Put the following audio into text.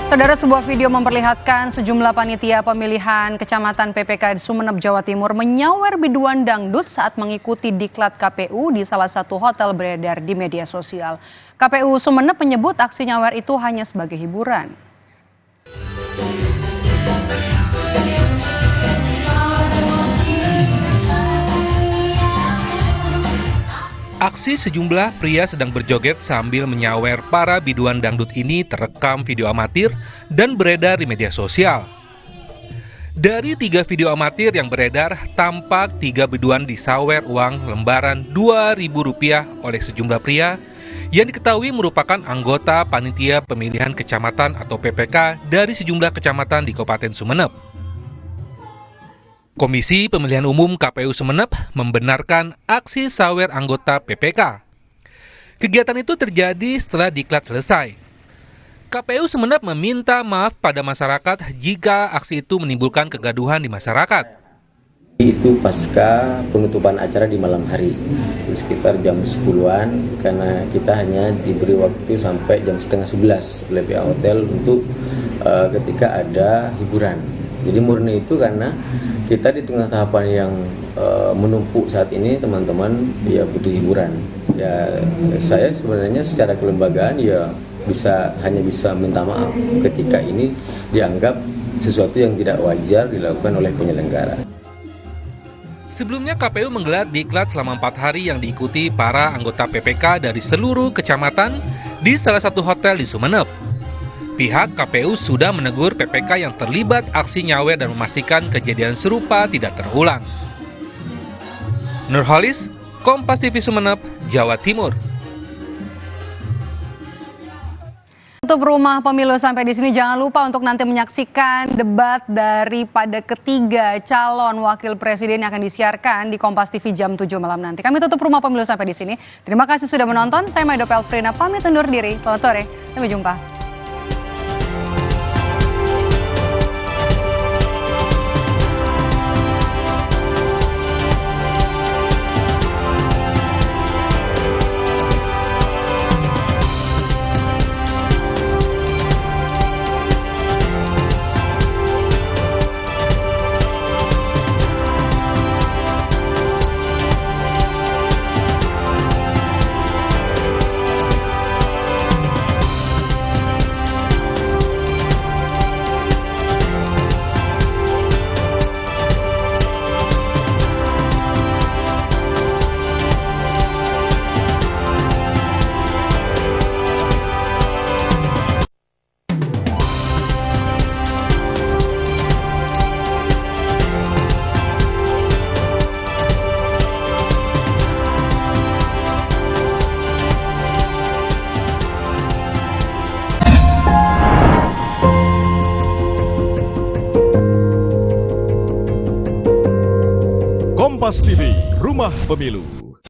Saudara, sebuah video memperlihatkan sejumlah panitia pemilihan Kecamatan PPK Sumeneb, Jawa Timur menyawer biduan dangdut saat mengikuti diklat KPU di salah satu hotel beredar di media sosial. KPU Sumeneb menyebut aksi nyawer itu hanya sebagai hiburan. Aksi sejumlah pria sedang berjoget sambil menyawer para biduan dangdut ini terekam video amatir dan beredar di media sosial. Dari 3 video amatir yang beredar, tampak 3 biduan disawer uang lembaran Rp2.000 oleh sejumlah pria yang diketahui merupakan anggota panitia pemilihan kecamatan atau PPK dari sejumlah kecamatan di Kabupaten Sumeneb. Komisi Pemilihan Umum KPU Sumeneb membenarkan aksi sawer anggota PPK. Kegiatan itu terjadi setelah diklat selesai. KPU Sumeneb meminta maaf pada masyarakat jika aksi itu menimbulkan kegaduhan di masyarakat. Itu pasca penutupan acara di malam hari, sekitar jam 10-an, karena kita hanya diberi waktu sampai jam 10:30 oleh pihak hotel untuk ketika ada hiburan. Jadi murni itu karena kita di tengah tahapan yang menumpuk saat ini, teman-teman ya butuh hiburan. Ya saya sebenarnya secara kelembagaan ya hanya bisa minta maaf ketika ini dianggap sesuatu yang tidak wajar dilakukan oleh penyelenggara. Sebelumnya KPU menggelar diklat selama 4 hari yang diikuti para anggota PPK dari seluruh kecamatan di salah satu hotel di Sumeneb. Pihak KPU sudah menegur PPK yang terlibat aksi nyawer dan memastikan kejadian serupa tidak terulang. Nurholis, Kompas TV Sumeneb, Jawa Timur. Untuk Rumah Pemilu sampai di sini, jangan lupa untuk nanti menyaksikan debat daripada ketiga calon wakil presiden yang akan disiarkan di Kompas TV jam 7 malam nanti. Kami tutup Rumah Pemilu sampai di sini. Terima kasih sudah menonton. Saya Maido Pelfrina pamit undur diri. Selamat sore. Sampai jumpa. Kompas TV, Rumah Pemilu.